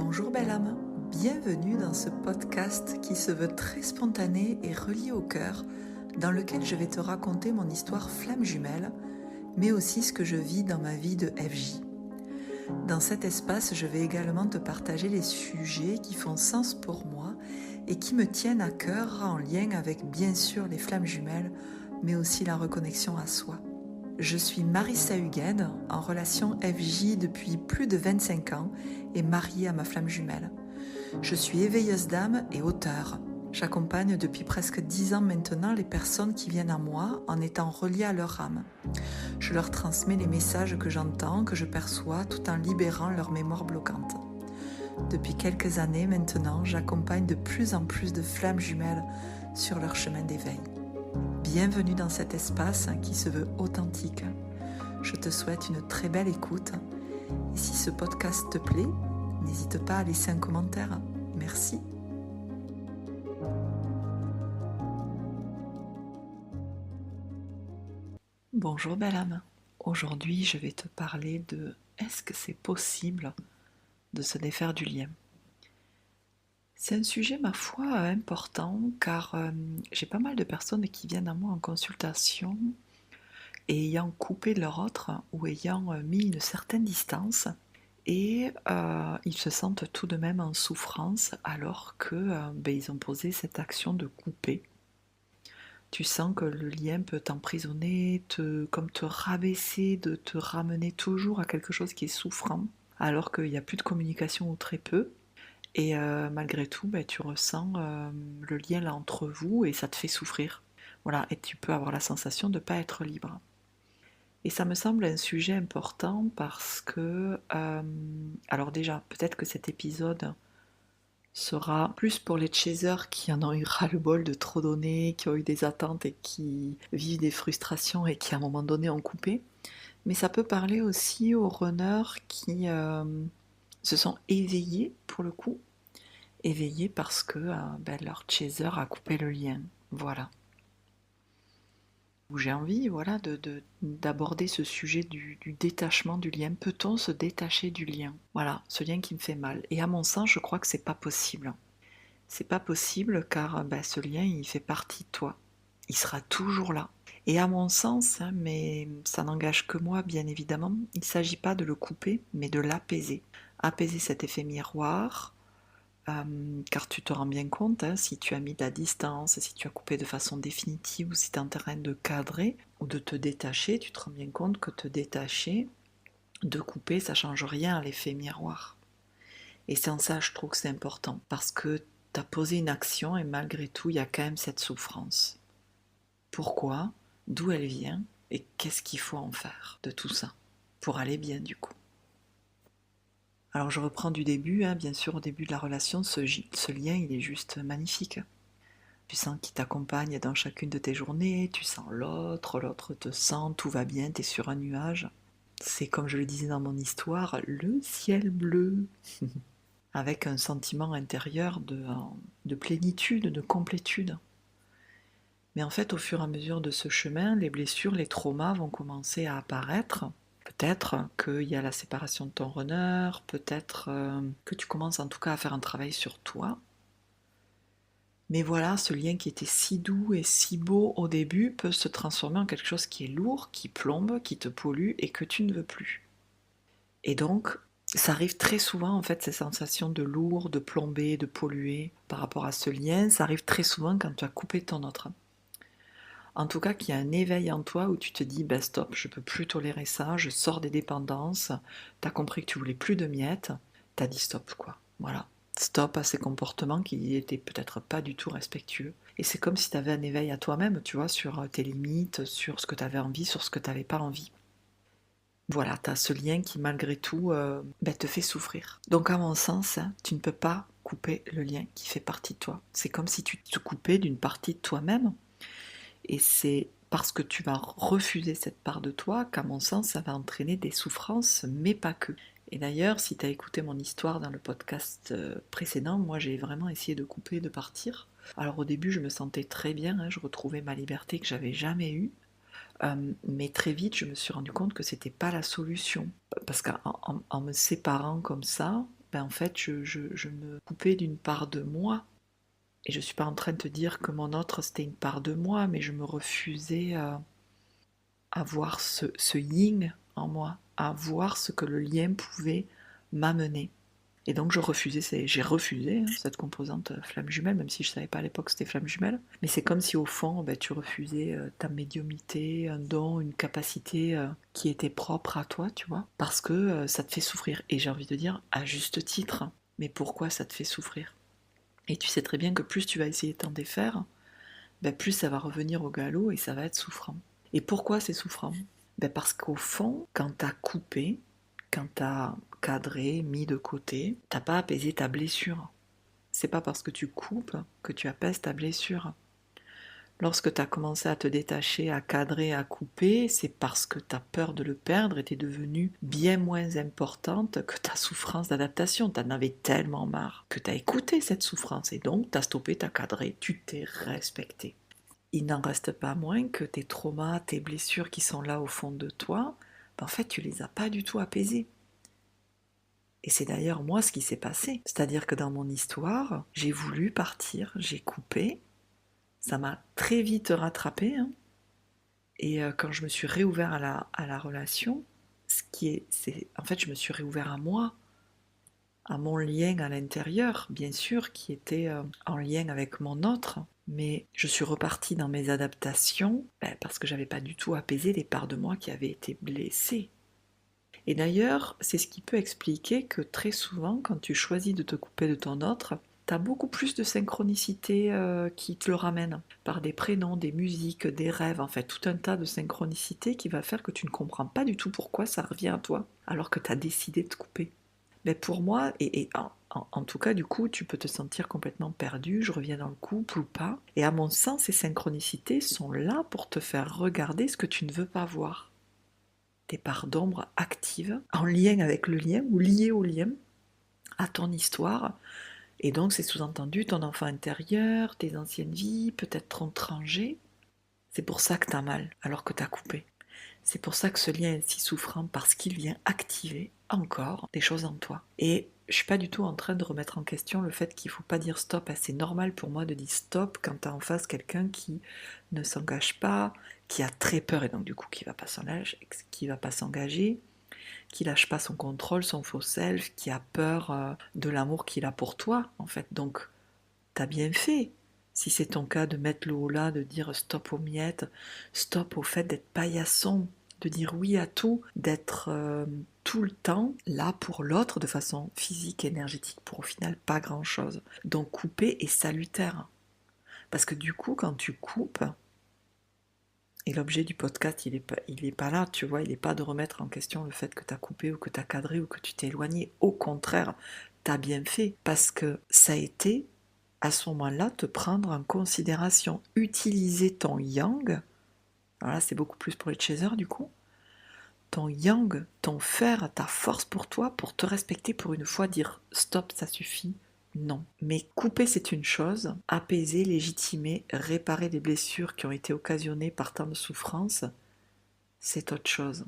Bonjour belle âme, bienvenue dans ce podcast qui se veut très spontané et relié au cœur, dans lequel je vais te raconter mon histoire flamme jumelle, mais aussi ce que je vis dans ma vie de FJ. Dans cet espace, je vais également te partager les sujets qui font sens pour moi et qui me tiennent à cœur en lien avec bien sûr les flammes jumelles, mais aussi la reconnexion à soi. Je suis Marissa Hugued, en relation FJ depuis plus de 25 ans et mariée à ma flamme jumelle. Je suis éveilleuse d'âme et auteure. J'accompagne depuis presque 10 ans maintenant les personnes qui viennent à moi en étant reliées à leur âme. Je leur transmets les messages que j'entends, que je perçois, tout en libérant leur mémoire bloquante. Depuis quelques années maintenant, j'accompagne de plus en plus de flammes jumelles sur leur chemin d'éveil. Bienvenue dans cet espace qui se veut authentique. Je te souhaite une très belle écoute. Et si ce podcast te plaît, n'hésite pas à laisser un commentaire. Merci. Bonjour belle âme. Aujourd'hui, je vais te parler de est-ce que c'est possible de se défaire du lien ? C'est un sujet, ma foi, important car j'ai pas mal de personnes qui viennent à moi en consultation et ayant coupé de leur autre ou ayant mis une certaine distance et ils se sentent tout de même en souffrance alors que ils ont posé cette action de couper. Tu sens que le lien peut t'emprisonner, comme te rabaisser, de te ramener toujours à quelque chose qui est souffrant alors qu'il n'y a plus de communication ou très peu. Et malgré tout, tu ressens le lien là entre vous et ça te fait souffrir. Voilà, et tu peux avoir la sensation de ne pas être libre. Et ça me semble un sujet important parce que, alors déjà, peut-être que cet épisode sera plus pour les chasers qui en ont eu ras-le-bol de trop donner, qui ont eu des attentes et qui vivent des frustrations et qui à un moment donné ont coupé. Mais ça peut parler aussi aux runners qui se sont éveillés pour le coup, éveillés parce que leur chaser a coupé le lien. Voilà. J'ai envie d'aborder ce sujet du détachement du lien. Peut-on se détacher du lien ? Voilà, ce lien qui me fait mal. Et à mon sens, je crois que c'est pas possible. C'est pas possible car ce lien, il fait partie de toi. Il sera toujours là. Et à mon sens, mais ça n'engage que moi bien évidemment, il ne s'agit pas de le couper, mais de l'apaiser. Apaiser cet effet miroir, car tu te rends bien compte, si tu as mis de la distance, si tu as coupé de façon définitive ou si tu es en train de cadrer ou de te détacher, tu te rends bien compte que te détacher, de couper, ça ne change rien à l'effet miroir. Et c'est en ça, je trouve que c'est important, parce que tu as posé une action et malgré tout, il y a quand même cette souffrance. Pourquoi ? D'où elle vient ? Et qu'est-ce qu'il faut en faire de tout ça pour aller bien du coup ? Alors je reprends du début, bien sûr au début de la relation, ce lien il est juste magnifique. Tu sens qu'il t'accompagne dans chacune de tes journées, tu sens l'autre te sent, tout va bien, tu es sur un nuage. C'est comme je le disais dans mon histoire, le ciel bleu, avec un sentiment intérieur de plénitude, de complétude. Mais en fait au fur et à mesure de ce chemin, les blessures, les traumas vont commencer à apparaître. Peut-être qu'il y a la séparation de ton runner, peut-être que tu commences en tout cas à faire un travail sur toi. Mais voilà, ce lien qui était si doux et si beau au début peut se transformer en quelque chose qui est lourd, qui plombe, qui te pollue et que tu ne veux plus. Et donc, ça arrive très souvent en fait, ces sensations de lourd, de plombé, de pollué par rapport à ce lien, ça arrive très souvent quand tu as coupé ton autre. En tout cas, qu'il y a un éveil en toi où tu te dis stop, je peux plus tolérer ça, je sors des dépendances, tu as compris que tu voulais plus de miettes, tu as dit stop quoi. Voilà. Stop à ces comportements qui étaient peut-être pas du tout respectueux. Et c'est comme si tu avais un éveil à toi-même, tu vois, sur tes limites, sur ce que tu avais envie, sur ce que tu n'avais pas envie. Voilà, tu as ce lien qui malgré tout te fait souffrir. Donc à mon sens, tu ne peux pas couper le lien qui fait partie de toi. C'est comme si tu te coupais d'une partie de toi-même. Et c'est parce que tu vas refuser cette part de toi qu'à mon sens, ça va entraîner des souffrances, mais pas que. Et d'ailleurs, si tu as écouté mon histoire dans le podcast précédent, moi j'ai vraiment essayé de couper, de partir. Alors au début, je me sentais très bien, je retrouvais ma liberté que j'avais jamais eue. Mais très vite, je me suis rendu compte que c'était pas la solution. Parce qu'en me séparant comme ça, en fait, je me coupais d'une part de moi. Et je ne suis pas en train de te dire que mon autre, c'était une part de moi, mais je me refusais à voir ce yin en moi, à voir ce que le lien pouvait m'amener. Et donc j'ai refusé cette composante flamme jumelle, même si je ne savais pas à l'époque que c'était flamme jumelle. Mais c'est comme si au fond, tu refusais ta médiumnité, un don, une capacité qui était propre à toi, tu vois, parce que ça te fait souffrir. Et j'ai envie de dire, à juste titre, mais pourquoi ça te fait souffrir? Et tu sais très bien que plus tu vas essayer de t'en défaire, plus ça va revenir au galop et ça va être souffrant. Et pourquoi c'est souffrant? Parce qu'au fond, quand tu as coupé, quand tu as cadré, mis de côté, t'as pas apaisé ta blessure. C'est pas parce que tu coupes que tu apaises ta blessure. Lorsque tu as commencé à te détacher, à cadrer, à couper, c'est parce que ta peur de le perdre était devenue bien moins importante que ta souffrance d'adaptation. Tu en avais tellement marre que tu as écouté cette souffrance et donc tu as stoppé, tu as cadré, tu t'es respecté. Il n'en reste pas moins que tes traumas, tes blessures qui sont là au fond de toi, en fait tu les as pas du tout apaisées. Et c'est d'ailleurs moi ce qui s'est passé. C'est-à-dire que dans mon histoire, j'ai voulu partir, j'ai coupé, ça m'a très vite rattrapé. Et quand je me suis réouvert à la relation, en fait, je me suis réouvert à moi, à mon lien à l'intérieur, bien sûr, qui était en lien avec mon autre. Mais je suis repartie dans mes adaptations parce que j'avais pas du tout apaisé les parts de moi qui avaient été blessées. Et d'ailleurs, c'est ce qui peut expliquer que très souvent, quand tu choisis de te couper de ton autre, tu as beaucoup plus de synchronicité qui te le ramène, par des prénoms, des musiques, des rêves, en fait, tout un tas de synchronicité qui va faire que tu ne comprends pas du tout pourquoi ça revient à toi, alors que tu as décidé de te couper. Mais pour moi, en tout cas, du coup, tu peux te sentir complètement perdu, je reviens dans le couple ou pas. Et à mon sens, ces synchronicités sont là pour te faire regarder ce que tu ne veux pas voir. Tes parts d'ombre actives, en lien avec le lien ou liées au lien, à ton histoire. Et donc c'est sous-entendu ton enfant intérieur, tes anciennes vies, peut-être ton tranger. C'est pour ça que t'as mal, alors que t'as coupé. C'est pour ça que ce lien est si souffrant, parce qu'il vient activer encore des choses en toi. Et je suis pas du tout en train de remettre en question le fait qu'il faut pas dire stop. C'est normal pour moi de dire stop quand t'as en face quelqu'un qui ne s'engage pas, qui a très peur et donc du coup qui va pas s'engager, qui lâche pas son contrôle, son faux self, qui a peur de l'amour qu'il a pour toi, en fait. Donc, t'as bien fait. Si c'est ton cas, de mettre le haut là, de dire stop aux miettes, stop au fait d'être paillasson, de dire oui à tout, d'être tout le temps là pour l'autre de façon physique, énergétique, pour au final pas grand-chose. Donc couper est salutaire. Parce que du coup, quand tu coupes, et l'objet du podcast, il est pas là, tu vois, il n'est pas de remettre en question le fait que tu as coupé ou que tu as cadré ou que tu t'es éloigné. Au contraire, tu as bien fait parce que ça a été, à ce moment-là, te prendre en considération, utiliser ton yang. Alors là, c'est beaucoup plus pour les chasers du coup. Ton yang, ton fer, ta force pour toi, pour te respecter pour une fois, dire stop, ça suffit. Non. Mais couper, c'est une chose. Apaiser, légitimer, réparer les blessures qui ont été occasionnées par tant de souffrances, c'est autre chose.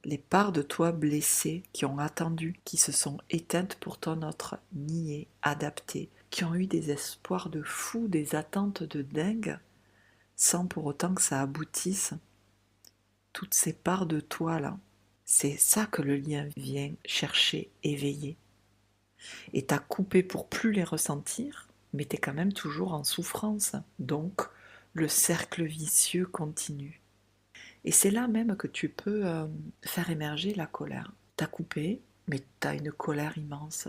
Les parts de toi blessées qui ont attendu, qui se sont éteintes pour ton autre, niées, adaptées, qui ont eu des espoirs de fou, des attentes de dingue, sans pour autant que ça aboutisse. Toutes ces parts de toi là, c'est ça que le lien vient chercher, éveiller. Et t'as coupé pour plus les ressentir, mais t'es quand même toujours en souffrance. Donc, le cercle vicieux continue. Et c'est là même que tu peux faire émerger la colère. T'as coupé, mais t'as une colère immense.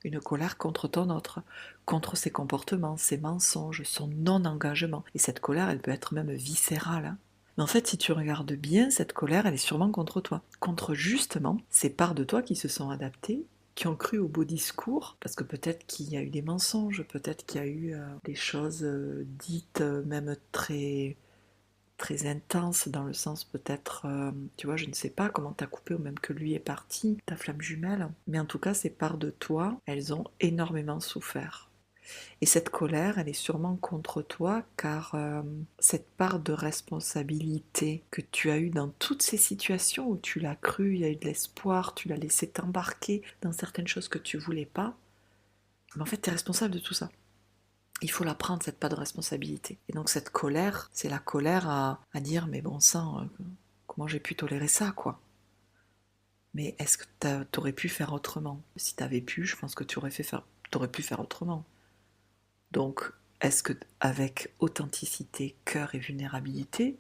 Une colère contre ton autre, contre ses comportements, ses mensonges, son non-engagement. Et cette colère, elle peut être même viscérale. Mais en fait, si tu regardes bien, cette colère, elle est sûrement contre toi. Contre justement ces parts de toi qui se sont adaptées, qui ont cru au beau discours, parce que peut-être qu'il y a eu des mensonges, peut-être qu'il y a eu des choses dites même très, très intenses, dans le sens peut-être, tu vois, je ne sais pas comment t'as coupé, ou même que lui est parti, ta flamme jumelle, mais en tout cas, ces parts de toi, elles ont énormément souffert. Et cette colère, elle est sûrement contre toi, car cette part de responsabilité que tu as eue dans toutes ces situations où tu l'as cru, il y a eu de l'espoir, tu l'as laissé t'embarquer dans certaines choses que tu voulais pas, mais en fait, tu es responsable de tout ça. Il faut la prendre, cette part de responsabilité. Et donc cette colère, c'est la colère à dire, mais bon sang, comment j'ai pu tolérer ça, quoi. Mais est-ce que t'aurais pu faire autrement? Si t'avais pu, je pense que t'aurais pu faire autrement. Donc, est-ce que avec authenticité, cœur et vulnérabilité,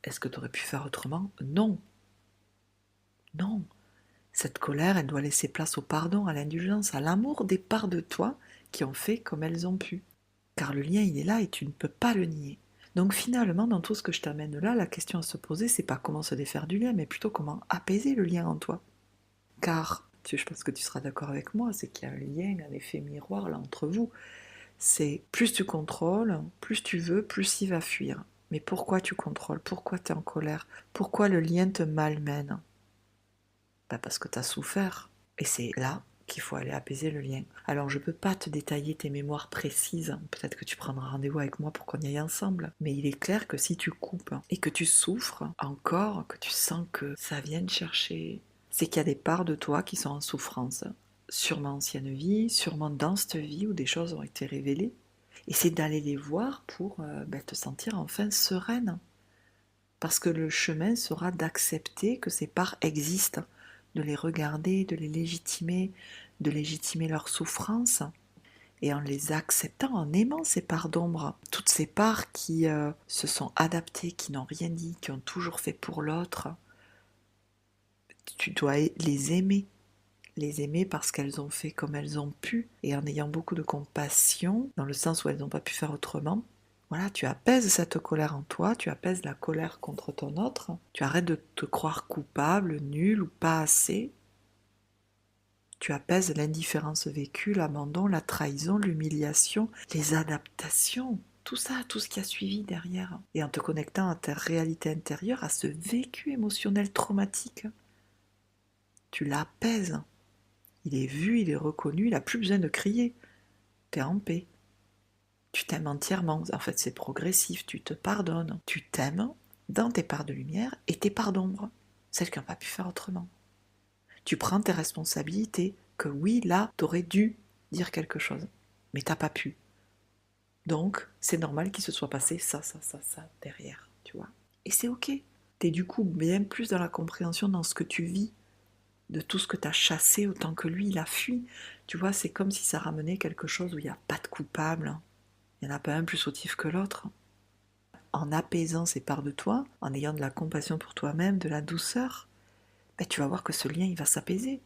est-ce que t'aurais pu faire autrement? Non. Non. Cette colère, elle doit laisser place au pardon, à l'indulgence, à l'amour des parts de toi qui ont fait comme elles ont pu. Car le lien, il est là et tu ne peux pas le nier. Donc finalement, dans tout ce que je t'amène là, la question à se poser, c'est pas comment se défaire du lien, mais plutôt comment apaiser le lien en toi. Car, je pense que tu seras d'accord avec moi, c'est qu'il y a un lien, un effet miroir là entre vous. C'est plus tu contrôles, plus tu veux, plus il va fuir. Mais pourquoi tu contrôles? Pourquoi tu es en colère? Pourquoi le lien te malmène? Parce que tu as souffert. Et c'est là qu'il faut aller apaiser le lien. Alors je ne peux pas te détailler tes mémoires précises, peut-être que tu prendras rendez-vous avec moi pour qu'on y aille ensemble, mais il est clair que si tu coupes et que tu souffres encore, que tu sens que ça vient te chercher, c'est qu'il y a des parts de toi qui sont en souffrance, sûrement ancienne vie, sûrement dans cette vie où des choses ont été révélées, et c'est d'aller les voir pour te sentir enfin sereine, parce que le chemin sera d'accepter que ces parts existent, de les regarder, de les légitimer, de légitimer leur souffrance, et en les acceptant, en aimant ces parts d'ombre, toutes ces parts qui se sont adaptées, qui n'ont rien dit, qui ont toujours fait pour l'autre, tu dois les aimer parce qu'elles ont fait comme elles ont pu, et en ayant beaucoup de compassion, dans le sens où elles n'ont pas pu faire autrement. Voilà, tu apaises cette colère en toi, tu apaises la colère contre ton autre, tu arrêtes de te croire coupable, nul ou pas assez. Tu apaises l'indifférence vécue, l'abandon, la trahison, l'humiliation, les adaptations, tout ça, tout ce qui a suivi derrière. Et en te connectant à ta réalité intérieure, à ce vécu émotionnel traumatique, tu l'apaises. Il est vu, il est reconnu, il n'a plus besoin de crier. Tu es en paix. Tu t'aimes entièrement. En fait, c'est progressif, tu te pardonnes. Tu t'aimes dans tes parts de lumière et tes parts d'ombre, celles qui n'ont pas pu faire autrement. Tu prends tes responsabilités, que oui, là, t'aurais dû dire quelque chose, mais t'as pas pu. Donc, c'est normal qu'il se soit passé ça derrière, tu vois. Et c'est ok. T'es du coup bien plus dans la compréhension dans ce que tu vis, de tout ce que t'as chassé autant que lui, il a fui. Tu vois, c'est comme si ça ramenait quelque chose où il n'y a pas de coupable. Il n'y en a pas un plus fautif que l'autre. En apaisant ces parts de toi, en ayant de la compassion pour toi-même, de la douceur, tu vas voir que ce lien, il va s'apaiser.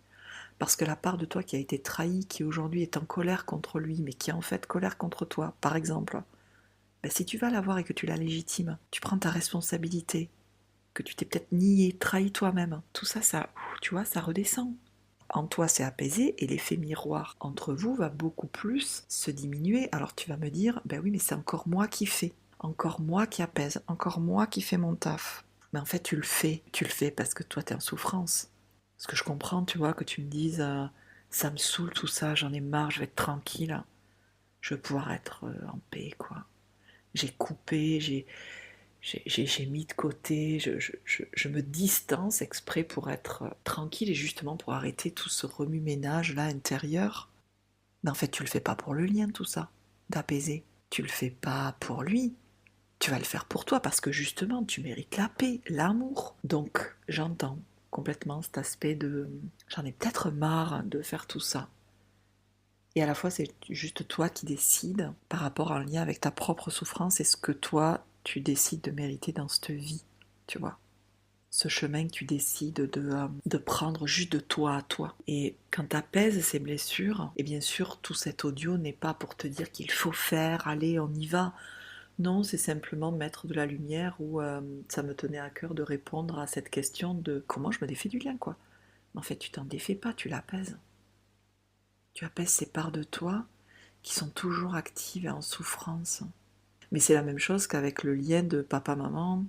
Parce que la part de toi qui a été trahie, qui aujourd'hui est en colère contre lui, mais qui est en fait colère contre toi, par exemple, si tu vas la voir et que tu la légitimes, tu prends ta responsabilité, que tu t'es peut-être nié, trahi toi-même, tout ça, tu vois, ça redescend. En toi, c'est apaisé et l'effet miroir entre vous va beaucoup plus se diminuer. Alors tu vas me dire, ben oui, mais c'est encore moi qui fais, encore moi qui apaise, encore moi qui fais mon taf. Mais en fait, tu le fais parce que toi, tu es en souffrance. Parce que je comprends, tu vois, que tu me dises, ça me saoule tout ça, j'en ai marre, je vais être tranquille, je veux pouvoir être en paix, quoi. J'ai coupé, j'ai mis de côté, je me distance exprès pour être tranquille et justement pour arrêter tout ce remue-ménage là intérieur. Mais en fait, tu le fais pas pour le lien, tout ça, d'apaiser. Tu le fais pas pour lui. Tu vas le faire pour toi parce que justement, tu mérites la paix, l'amour. Donc, j'entends complètement cet aspect de j'en ai peut-être marre de faire tout ça. Et à la fois, c'est juste toi qui décides par rapport à un lien avec ta propre souffrance et ce que toi, tu décides de mériter dans cette vie, tu vois. Ce chemin que tu décides de prendre juste de toi à toi. Et quand tu apaises ces blessures, et bien sûr, tout cet audio n'est pas pour te dire qu'il faut faire, allez, on y va. Non, c'est simplement mettre de la lumière où ça me tenait à cœur de répondre à cette question de comment je me défais du lien, quoi. En fait, tu t'en défais pas, tu l'apaises. Tu apaises ces parts de toi qui sont toujours actives et en souffrance. Mais c'est la même chose qu'avec le lien de papa-maman,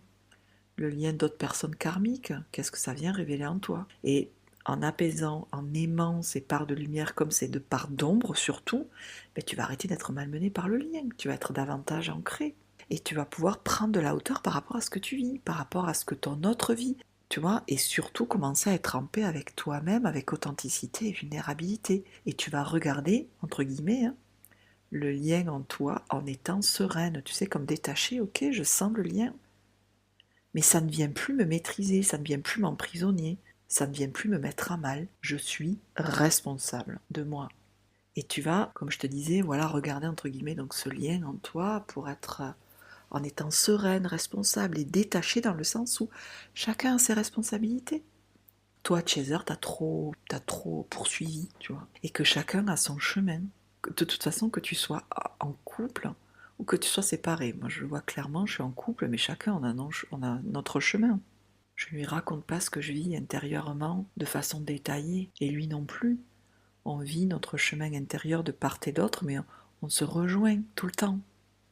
le lien d'autres personnes karmiques. Qu'est-ce que ça vient révéler en toi? Et en apaisant, en aimant ces parts de lumière comme ces deux parts d'ombre surtout, ben, tu vas arrêter d'être malmené par le lien, tu vas être davantage ancré. Et tu vas pouvoir prendre de la hauteur par rapport à ce que tu vis, par rapport à ce que ton autre vit, tu vois, et surtout commencer à être en paix avec toi-même, avec authenticité et vulnérabilité. Et tu vas regarder, entre guillemets, hein, le lien en toi en étant sereine, tu sais, comme détaché, ok, je sens le lien, mais ça ne vient plus me maîtriser, ça ne vient plus m'emprisonner, ça ne vient plus me mettre à mal, je suis responsable de moi. Et tu vas, comme je te disais, voilà, regarder entre guillemets donc ce lien en toi pour être en étant sereine, responsable et détachée dans le sens où chacun a ses responsabilités. Toi, Chaser, t'as trop poursuivi, tu vois, et que chacun a son chemin. De toute façon, que tu sois en couple ou que tu sois séparé. Moi, je le vois clairement, je suis en couple, mais chacun on a notre chemin. Je lui raconte pas ce que je vis intérieurement de façon détaillée, et lui non plus. On vit notre chemin intérieur de part et d'autre, mais on se rejoint tout le temps.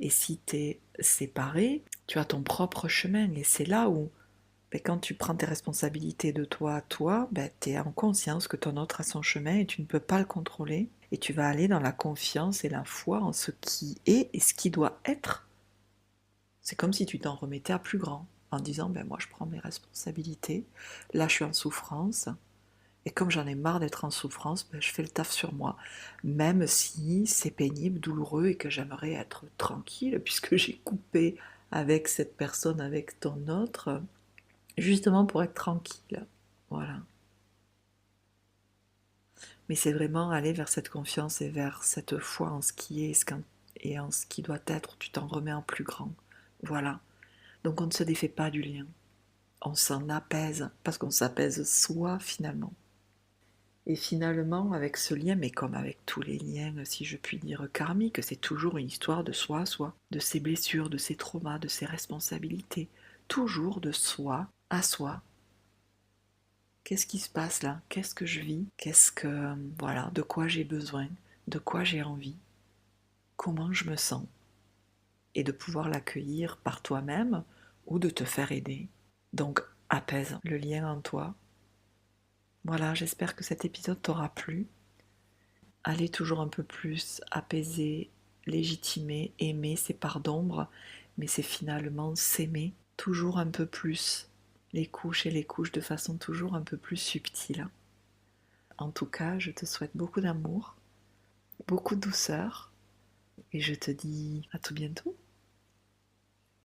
Et si tu es séparé, tu as ton propre chemin. Et c'est là où, ben, quand tu prends tes responsabilités de toi à toi, ben, tu es en conscience que ton autre a son chemin et tu ne peux pas le contrôler. Et tu vas aller dans la confiance et la foi en ce qui est et ce qui doit être. C'est comme si tu t'en remettais à plus grand, en disant, ben, moi je prends mes responsabilités, là je suis en souffrance, et comme j'en ai marre d'être en souffrance, ben, je fais le taf sur moi, même si c'est pénible, douloureux et que j'aimerais être tranquille puisque j'ai coupé avec cette personne, avec ton autre, justement pour être tranquille. Voilà. Mais c'est vraiment aller vers cette confiance et vers cette foi en ce qui est et en ce qui doit être, tu t'en remets en plus grand. Voilà. Donc on ne se défait pas du lien. On s'en apaise parce qu'on s'apaise soi finalement. Et finalement, avec ce lien, mais comme avec tous les liens, si je puis dire, karmiques, c'est toujours une histoire de soi à soi, de ses blessures, de ses traumas, de ses responsabilités, toujours de soi à soi. Qu'est-ce qui se passe là? Qu'est-ce que je vis? Qu'est-ce que, voilà, de quoi j'ai besoin? De quoi j'ai envie? Comment je me sens? Et de pouvoir l'accueillir par toi-même ou de te faire aider. Donc, apaise le lien en toi. Voilà, j'espère que cet épisode t'aura plu. Aller toujours un peu plus apaiser, légitimer, aimer ces parts d'ombre, mais c'est finalement s'aimer toujours un peu plus, les couches de façon toujours un peu plus subtile. En tout cas, je te souhaite beaucoup d'amour, beaucoup de douceur, et je te dis à tout bientôt.